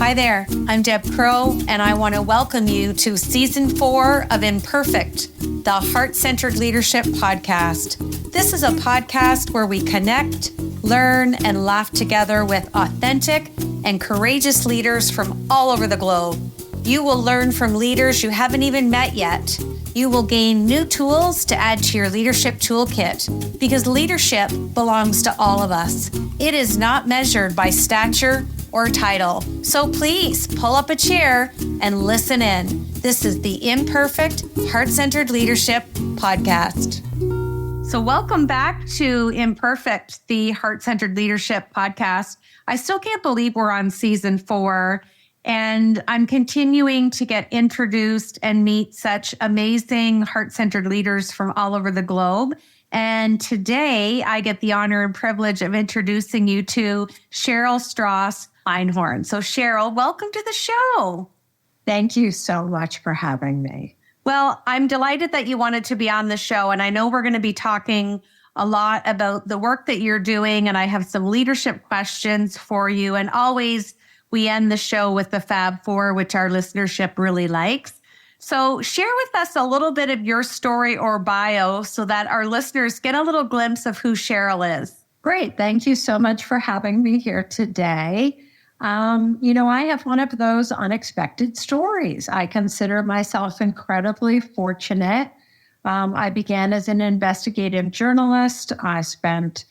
Hi there, I'm Deb Crow, and I want to welcome you to Season 4 of Imperfect, the Heart-Centered Leadership Podcast. This is a podcast where we connect, learn, and laugh together with authentic and courageous leaders from all over the globe. You will learn from leaders you haven't even met yet. You will gain new tools to add to your leadership toolkit, because leadership belongs to all of us. It is not measured by stature or title. So please pull up a chair and listen in. This is the Imperfect, Heart-Centered Leadership Podcast. So welcome back to Imperfect, the Heart-Centered Leadership Podcast. I still can't believe we're on Season 4, and I'm continuing to get introduced and meet such amazing heart-centered leaders from all over the globe. And today I get the honor and privilege of introducing you to Cheryl Strauss Einhorn. So Cheryl, welcome to the show. Thank you so much for having me. Well, I'm delighted that you wanted to be on the show. And I know we're going to be talking a lot about the work that you're doing. And I have some leadership questions for you. And always we end the show with the Fab Four, which our listenership really likes. So share with us a little bit of your story or bio so that our listeners get a little glimpse of who Cheryl is. Great. Thank you so much for having me here today. I have one of those unexpected stories. I consider myself incredibly fortunate. I began as an investigative journalist. I spent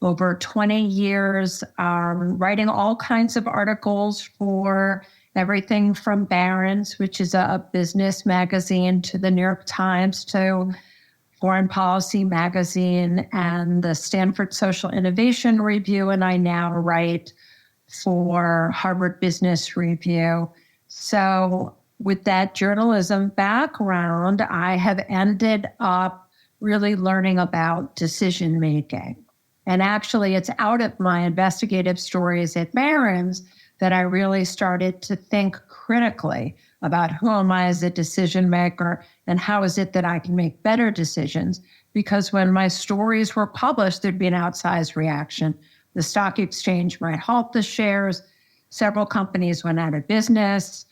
over 20 years writing all kinds of articles for everything from Barron's, which is a business magazine, to the New York Times, to Foreign Policy magazine, and the Stanford Social Innovation Review. And I now write for Harvard Business Review. So with that journalism background, I have ended up really learning about decision making. And actually, it's out of my investigative stories at Barron's that I really started to think critically about who am I as a decision maker and how is it that I can make better decisions. Because when my stories were published, there'd be an outsized reaction. The stock exchange might halt the shares. Several companies went out of business.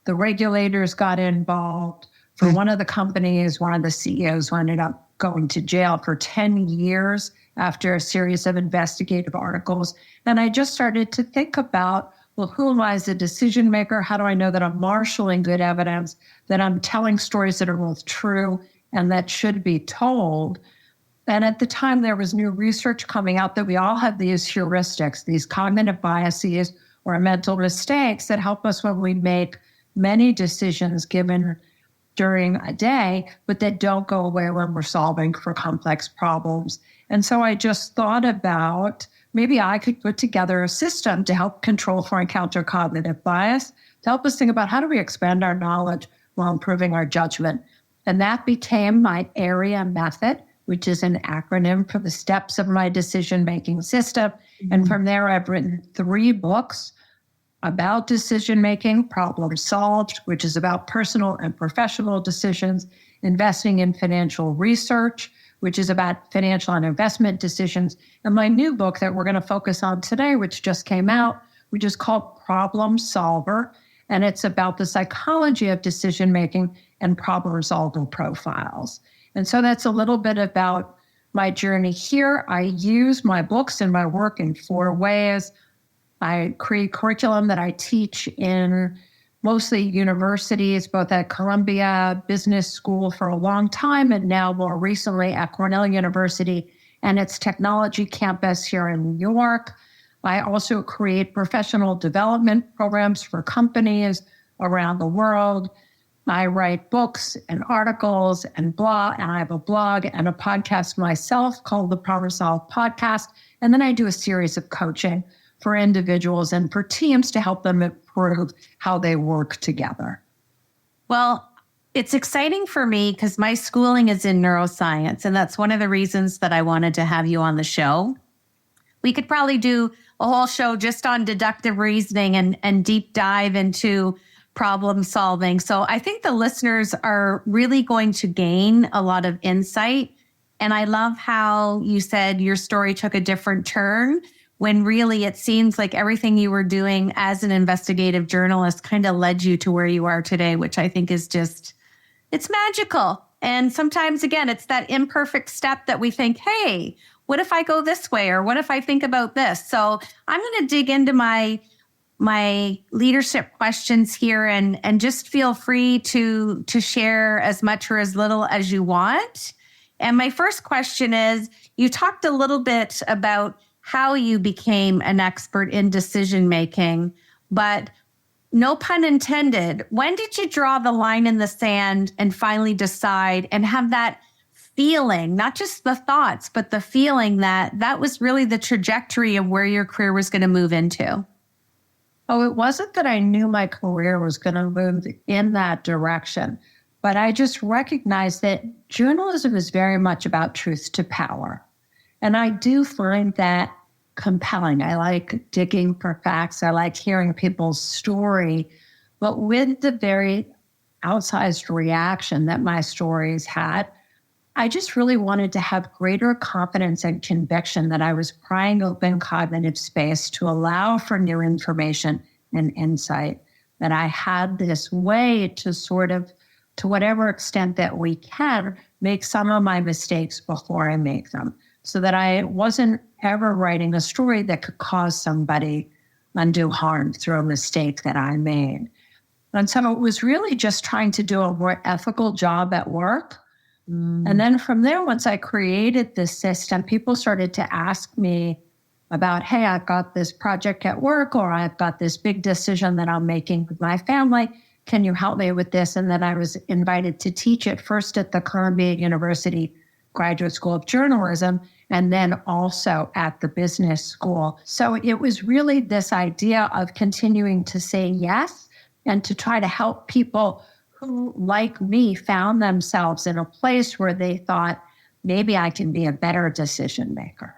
The regulators got involved. For one of the companies, one of the CEOs ended up going to jail for 10 years after a series of investigative articles. And I just started to think about, well, who am I as a decision maker? How do I know that I'm marshaling good evidence, that I'm telling stories that are both true and that should be told? And at the time, there was new research coming out that we all have these heuristics, these cognitive biases or mental mistakes that help us when we make many decisions given during a day, but that don't go away when we're solving for complex problems. And so I just thought about maybe I could put together a system to help control for and counter cognitive bias, to help us think about how do we expand our knowledge while improving our judgment. And that became my AREA method, which is an acronym for the steps of my decision-making system. Mm-hmm. And from there, I've written 3 books about decision-making: Problem Solved, which is about personal and professional decisions; Investing in Financial Research, which is about financial and investment decisions; and my new book that we're going to focus on today, which just came out, which is called Problem Solver, and it's about the psychology of decision-making and problem-solving profiles. And so that's a little bit about my journey here. I use my books and my work in 4 ways. I create curriculum that I teach in mostly universities, both at Columbia Business School for a long time, and now more recently at Cornell University and its technology campus here in New York. I also create professional development programs for companies around the world. I write books and articles and I have a blog and a podcast myself called the Problem Solve Podcast. And then I do a series of coaching for individuals and for teams to help them improve how they work together. Well, it's exciting for me because my schooling is in neuroscience, and that's one of the reasons that I wanted to have you on the show. We could probably do a whole show just on deductive reasoning and deep dive into problem solving. So I think the listeners are really going to gain a lot of insight. And I love how you said your story took a different turn when really it seems like everything you were doing as an investigative journalist kind of led you to where you are today, which I think is just, it's magical. And sometimes, again, it's that imperfect step that we think, hey, what if I go this way? Or what if I think about this? So I'm going to dig into my leadership questions here and just feel free to share as much or as little as you want. And my first question is, you talked a little bit about how you became an expert in decision making, but no pun intended, when did you draw the line in the sand and finally decide and have that feeling, not just the thoughts, but the feeling that that was really the trajectory of where your career was going to move into? Oh, it wasn't that I knew my career was going to move in that direction, but I just recognized that journalism is very much about truth to power. And I do find that compelling. I like digging for facts. I like hearing people's story. But with the very outsized reaction that my stories had, I just really wanted to have greater confidence and conviction that I was prying open cognitive space to allow for new information and insight, that I had this way to sort of, to whatever extent that we can, make some of my mistakes before I make them, so that I wasn't ever writing a story that could cause somebody undue harm through a mistake that I made. And so it was really just trying to do a more ethical job at work. And then from there, once I created this system, people started to ask me about, hey, I've got this project at work, or I've got this big decision that I'm making with my family. Can you help me with this? And then I was invited to teach it first at the Cornell University Graduate School of Journalism, and then also at the business school. So it was really this idea of continuing to say yes and to try to help people who, like me, found themselves in a place where they thought, maybe I can be a better decision maker.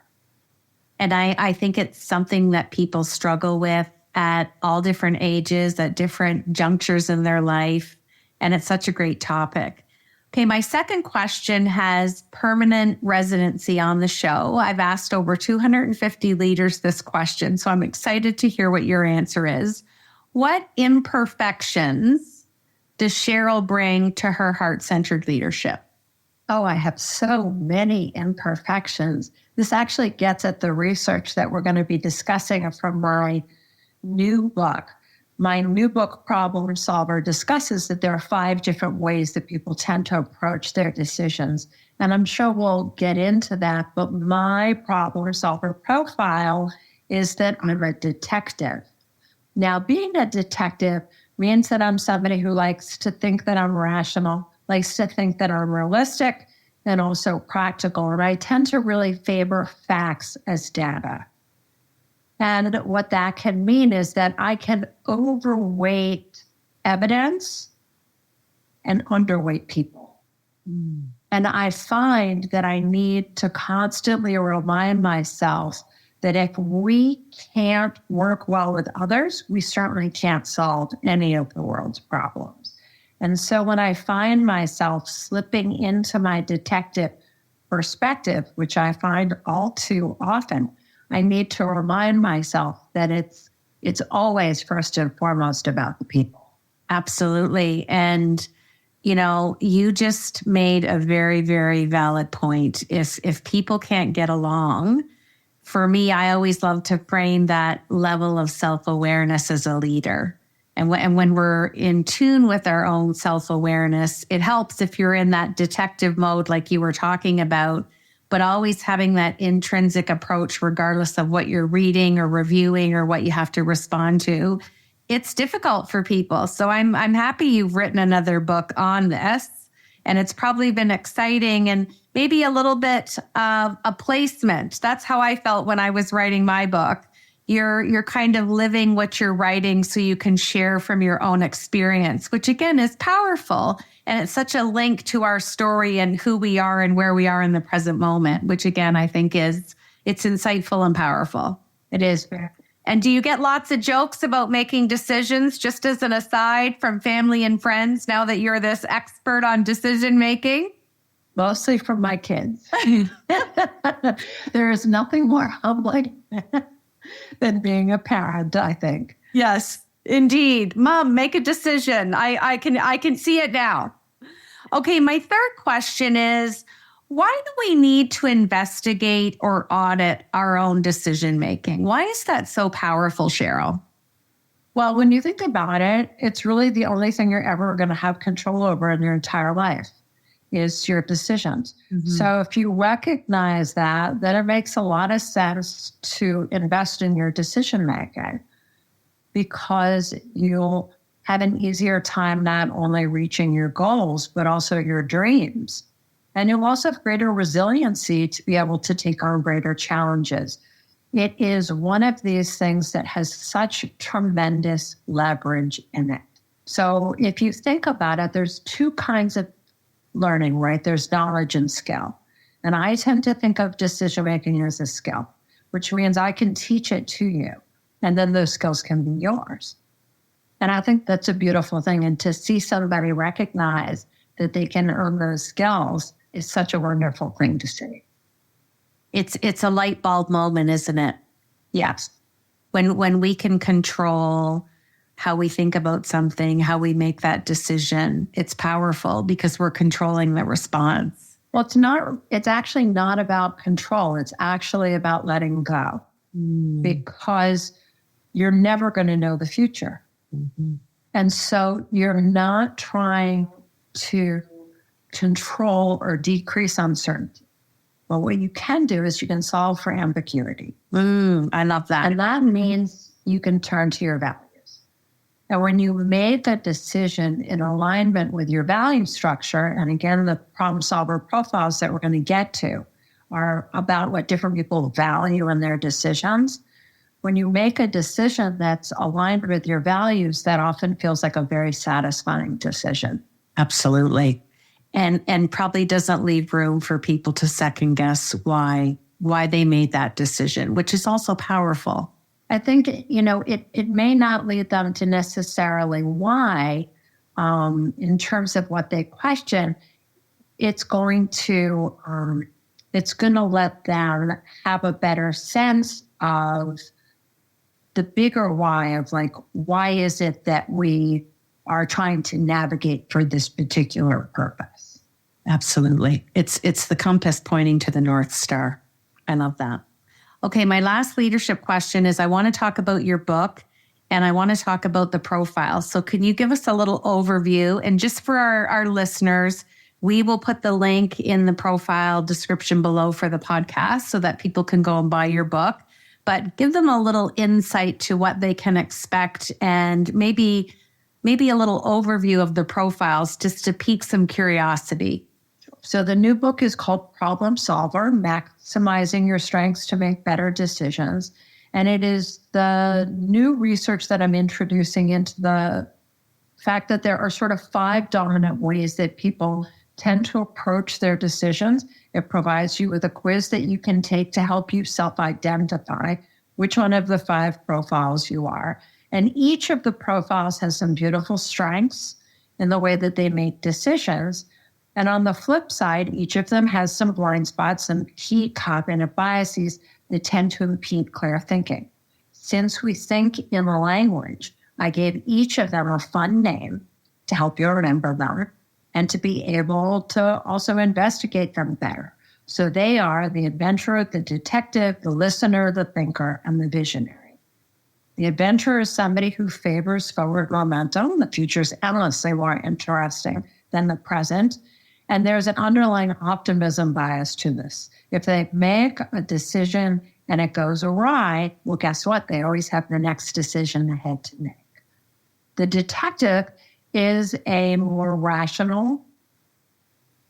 And I think it's something that people struggle with at all different ages, at different junctures in their life. And it's such a great topic. Okay, my second question has permanent residency on the show. I've asked over 250 leaders this question, so I'm excited to hear what your answer is. What imperfections does Cheryl bring to her heart-centered leadership? Oh, I have so many imperfections. This actually gets at the research that we're going to be discussing from my new book. My new book, Problem Solver, discusses that there are 5 different ways that people tend to approach their decisions. And I'm sure we'll get into that. But my problem solver profile is that I'm a detective. Now, being a detective means that I'm somebody who likes to think that I'm rational, likes to think that I'm realistic, and also practical. And I tend to really favor facts as data. And what that can mean is that I can overweight evidence and underweight people. And I find that I need to constantly remind myself that if we can't work well with others, we certainly can't solve any of the world's problems. And so when I find myself slipping into my detective perspective, which I find all too often, I need to remind myself that it's always first and foremost about the people. Absolutely. And, you know, you just made a very, very valid point. If people can't get along, for me, I always love to frame that level of self-awareness as a leader. And when we're in tune with our own self-awareness, it helps if you're in that detective mode like you were talking about, but always having that intrinsic approach, regardless of what you're reading or reviewing or what you have to respond to. It's difficult for people. So I'm happy you've written another book on this. And it's probably been exciting and maybe a little bit of a placement. That's how I felt when I was writing my book. You're kind of living what you're writing so you can share from your own experience, which again is powerful. And it's such a link to our story and who we are and where we are in the present moment, which again, I think it's insightful and powerful. It is. And do you get lots of jokes about making decisions, just as an aside, from family and friends now that you're this expert on decision making? Mostly from my kids. There is nothing more humbling than being a parent, I think. Yes, indeed. Mom, make a decision. I can see it now. Okay, my third question is, why do we need to investigate or audit our own decision making? Why is that so powerful, Cheryl? Well, when you think about it, it's really the only thing you're ever going to have control over in your entire life is your decisions. Mm-hmm. So if you recognize that, then it makes a lot of sense to invest in your decision making, because you'll have an easier time not only reaching your goals, but also your dreams. And you'll also have greater resiliency to be able to take on greater challenges. It is one of these things that has such tremendous leverage in it. So if you think about it, there's two kinds of learning, right? There's knowledge and skill. And I tend to think of decision-making as a skill, which means I can teach it to you, and then those skills can be yours. And I think that's a beautiful thing. And to see somebody recognize that they can earn those skills is such a wonderful thing to see. It's a light bulb moment, isn't it? Yes. When we can control how we think about something, how we make that decision, it's powerful because we're controlling the response. Well, it's actually not about control. It's actually about letting go, because you're never going to know the future. Mm-hmm. And so you're not trying to control or decrease uncertainty. Well, what you can do is you can solve for ambiguity. I love that. And that means you can turn to your values. And when you made that decision in alignment with your value structure, and again, the problem solver profiles that we're going to get to are about what different people value in their decisions. When you make a decision that's aligned with your values, that often feels like a very satisfying decision. Absolutely. And probably doesn't leave room for people to second guess why they made that decision, which is also powerful. I think, it may not lead them to necessarily why, in terms of what they question. It's going to let them have a better sense of the bigger why of why is it that we are trying to navigate for this particular purpose. Absolutely. It's the compass pointing to the North Star. I love that. Okay, my last leadership question is I want to talk about your book and I want to talk about the profile. So can you give us a little overview? And just for our listeners, we will put the link in the profile description below for the podcast so that people can go and buy your book. But give them a little insight to what they can expect and maybe a little overview of the profiles just to pique some curiosity. So the new book is called Problem Solver, Maximizing Your Strengths to Make Better Decisions. And it is the new research that I'm introducing into the fact that there are sort of 5 dominant ways that people tend to approach their decisions. It provides you with a quiz that you can take to help you self-identify which one of the 5 profiles you are. And each of the profiles has some beautiful strengths in the way that they make decisions. And on the flip side, each of them has some blind spots, some key cognitive biases that tend to impede clear thinking. Since we think in a language, I gave each of them a fun name to help you remember them and to be able to also investigate them better. So they are the adventurer, the detective, the listener, the thinker, and the visionary. The adventurer is somebody who favors forward momentum. The future is endlessly more interesting than the present. And there's an underlying optimism bias to this. If they make a decision and it goes awry, well, guess what? They always have the next decision ahead to make. The detective is a more rational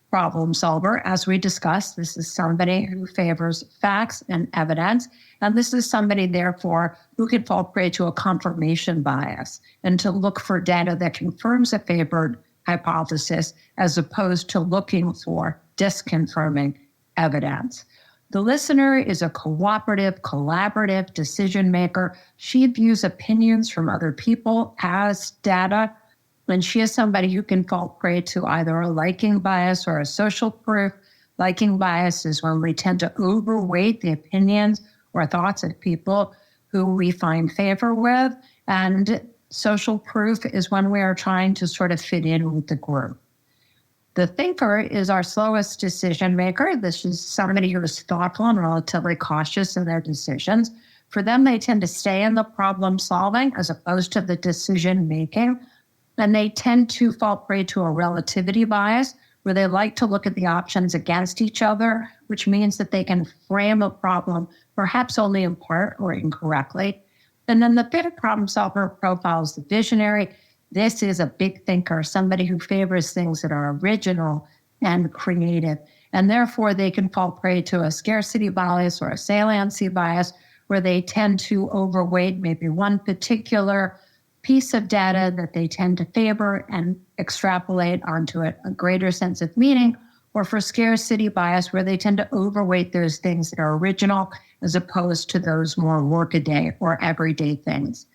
problem solver. As we discussed, this is somebody who favors facts and evidence. And this is somebody, therefore, who can fall prey to a confirmation bias and to look for data that confirms a favored hypothesis as opposed to looking for disconfirming evidence. The listener is a cooperative, collaborative decision maker. She views opinions from other people as data, and she is somebody who can fall prey to either a liking bias or a social proof. Liking bias is when we tend to overweight the opinions or thoughts of people who we find favor with. And social proof is when we are trying to sort of fit in with the group. The thinker is our slowest decision maker. This is somebody who is thoughtful and relatively cautious in their decisions. For them, they tend to stay in the problem solving as opposed to the decision making. And they tend to fall prey to a relativity bias where they like to look at the options against each other, which means that they can frame a problem perhaps only in part or incorrectly. And then the fifth problem solver profile is the visionary. This is a big thinker, somebody who favors things that are original and creative. And therefore, they can fall prey to a scarcity bias or a saliency bias, where they tend to overweight maybe one particular piece of data that they tend to favor and extrapolate onto it a greater sense of meaning, or for scarcity bias, where they tend to overweight those things that are original as opposed to those more workaday or everyday things.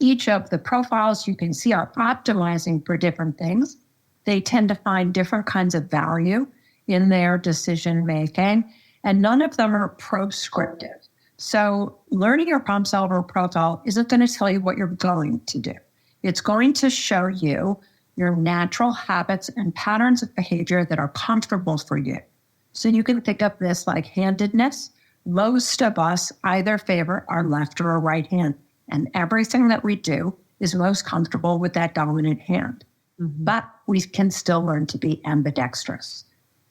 Each of the profiles you can see are optimizing for different things. They tend to find different kinds of value in their decision making, and none of them are proscriptive. So learning your problem solver profile isn't going to tell you what you're going to do. It's going to show you your natural habits and patterns of behavior that are comfortable for you. So you can think of this like handedness. Most of us either favor our left or our right hand, and everything that we do is most comfortable with that dominant hand. Mm-hmm. But we can still learn to be ambidextrous.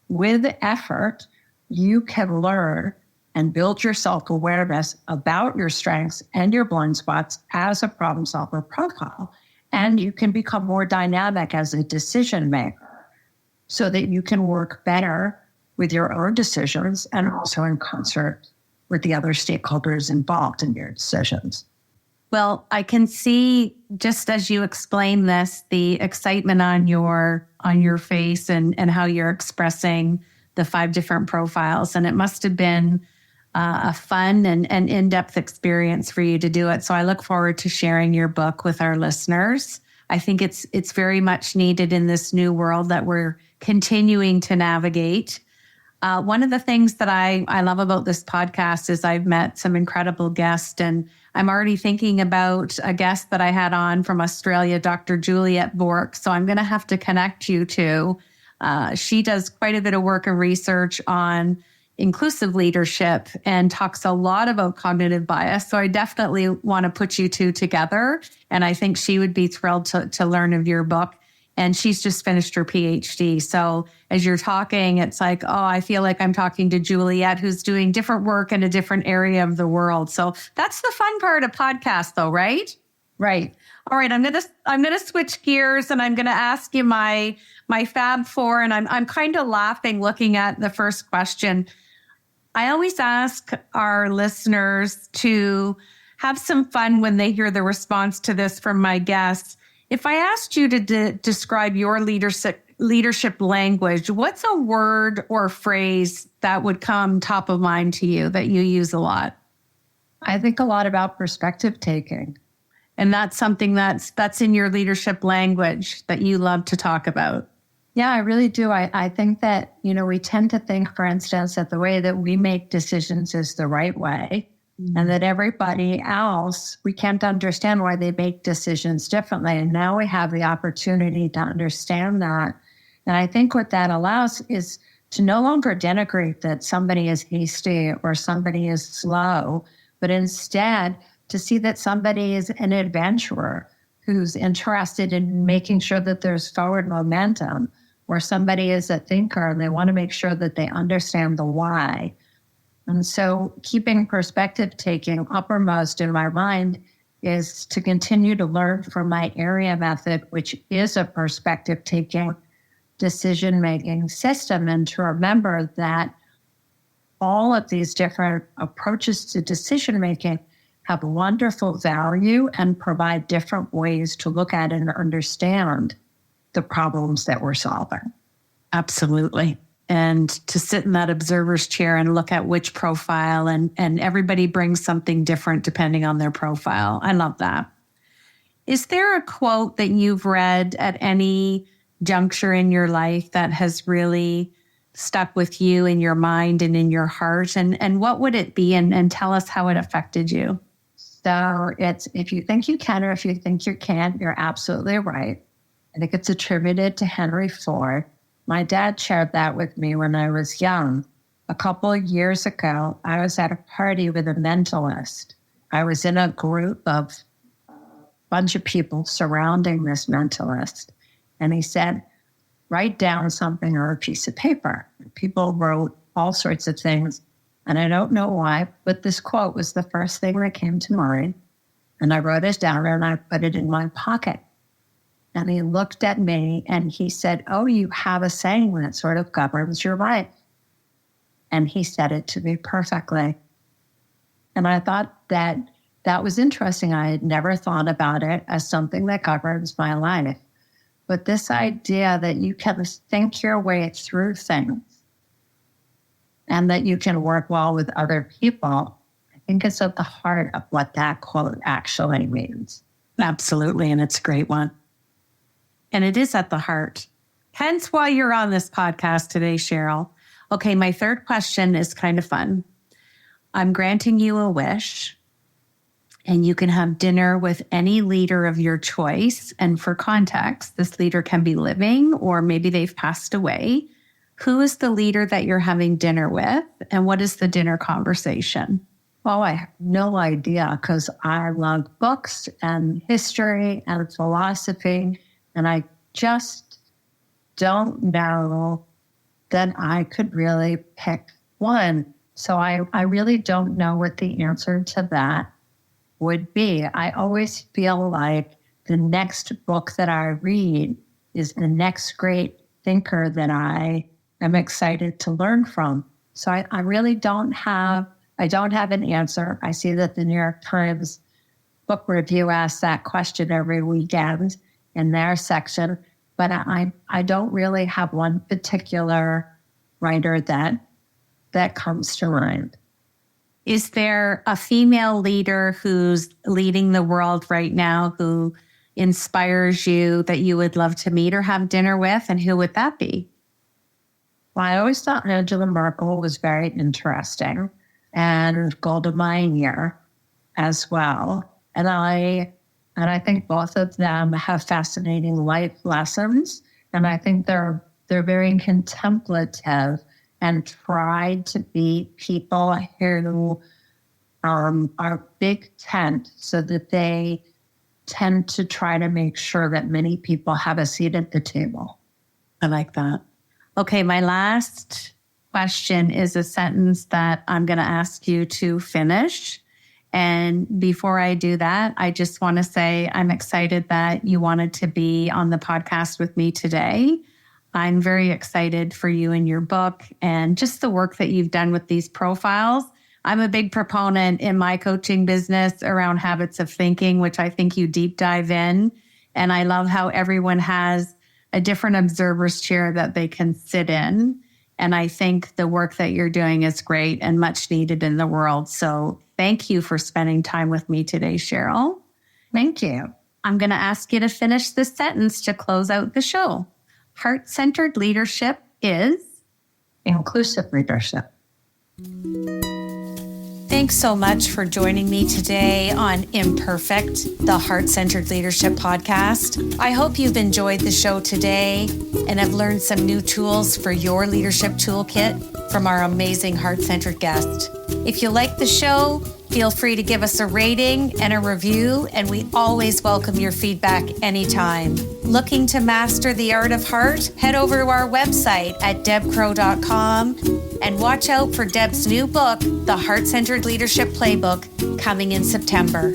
With effort, you can learn and build your self-awareness about your strengths and your blind spots as a problem solver profile. And you can become more dynamic as a decision maker so that you can work better with your own decisions and also in concert with the other stakeholders involved in your decisions. Well, I can see, just as you explain this, the excitement on your face and how you're expressing the 5 different profiles. And it must have been a fun and in-depth experience for you to do it. So I look forward to sharing your book with our listeners. I think it's very much needed in this new world that we're continuing to navigate. One of the things that I love about this podcast is I've met some incredible guests, and I'm already thinking about a guest that I had on from Australia, Dr. Juliet Bork. So I'm going to have to connect you to. She does quite a bit of work and research on inclusive leadership and talks a lot about cognitive bias. So I definitely want to put you two together. And I think she would be thrilled to learn of your book. And she's just finished her PhD. So as you're talking, it's like, oh, I feel like I'm talking to Juliet, who's doing different work in a different area of the world. So that's the fun part of podcasts, though, right? Right. All right. I'm gonna switch gears, and I'm gonna ask you my Fab Four. And I'm kind of laughing looking at the first question. I always ask our listeners to have some fun when they hear the response to this from my guests. If I asked you to describe your leadership language, what's a word or phrase that would come top of mind to you that you use a lot? I think a lot about perspective taking. And that's something that's in your leadership language that you love to talk about. Yeah, I really do. I think that, we tend to think, for instance, that the way that we make decisions is the right way, and that everybody else, we can't understand why they make decisions differently. And now we have the opportunity to understand that. And I think what that allows is to no longer denigrate that somebody is hasty or somebody is slow, but instead to see that somebody is an adventurer who's interested in making sure that there's forward momentum, or somebody is a thinker and they want to make sure that they understand the why. And so keeping perspective taking uppermost in my mind is to continue to learn from my area method, which is a perspective taking decision-making system, and to remember that all of these different approaches to decision-making have wonderful value and provide different ways to look at and understand the problems that we're solving. Absolutely. And to sit in that observer's chair and look at which profile, and everybody brings something different depending on their profile. I love that. Is there a quote that you've read at any juncture in your life that has really stuck with you in your mind and in your heart? And what would it be? And tell us how it affected you. So it's, if you think you can or if you think you can't, you're absolutely right. I think it's attributed to Henry Ford. My dad shared that with me when I was young. A couple of years ago, I was at a party with a mentalist. I was in a group of a bunch of people surrounding this mentalist. And he said, write down something or a piece of paper. People wrote all sorts of things. And I don't know why, but this quote was the first thing that came to mind. And I wrote it down and I put it in my pocket. And he looked at me and he said, oh, you have a saying that sort of governs your life. And he said it to me perfectly. And I thought that that was interesting. I had never thought about it as something that governs my life. But this idea that you can think your way through things and that you can work well with other people, I think it's at the heart of what that quote actually means. Absolutely. And it's a great one. And it is at the heart. Hence why you're on this podcast today, Cheryl. Okay, my third question is kind of fun. I'm granting you a wish, and you can have dinner with any leader of your choice. And for context, this leader can be living or maybe they've passed away. Who is the leader that you're having dinner with? And what is the dinner conversation? Oh, I have no idea because I love books and history and philosophy. And I just don't know that I could really pick one. So I really don't know what the answer to that would be. I always feel like the next book that I read is the next great thinker that I am excited to learn from. So I really don't have an answer. I see that the New York Times book review asks that question every weekend in their section, but I don't really have one particular writer that comes to mind. Is there a female leader who's leading the world right now who inspires you that you would love to meet or have dinner with? And who would that be? Well, I always thought Angela Merkel was very interesting, and Golda Meir as well. And I think both of them have fascinating life lessons. And I think they're very contemplative and try to be people who are big tent so that they tend to try to make sure that many people have a seat at the table. I like that. Okay, my last question is a sentence that I'm going to ask you to finish. And before I do that, I just want to say I'm excited that you wanted to be on the podcast with me today. I'm very excited for you and your book and just the work that you've done with these profiles. I'm a big proponent in my coaching business around habits of thinking, which I think you deep dive in. And I love how everyone has a different observer's chair that they can sit in. And I think the work that you're doing is great and much needed in the world. So thank you for spending time with me today, Cheryl. Thank you. I'm going to ask you to finish this sentence to close out the show. Heart-centered leadership is inclusive leadership. Thanks so much for joining me today on Imperfect, the Heart-Centered Leadership Podcast. I hope you've enjoyed the show today and have learned some new tools for your leadership toolkit from our amazing heart-centered guest. If you like the show, feel free to give us a rating and a review, and we always welcome your feedback anytime. Looking to master the art of heart? Head over to our website at debcrow.com and watch out for Deb's new book, The Heart-Centered Leadership Playbook, coming in September.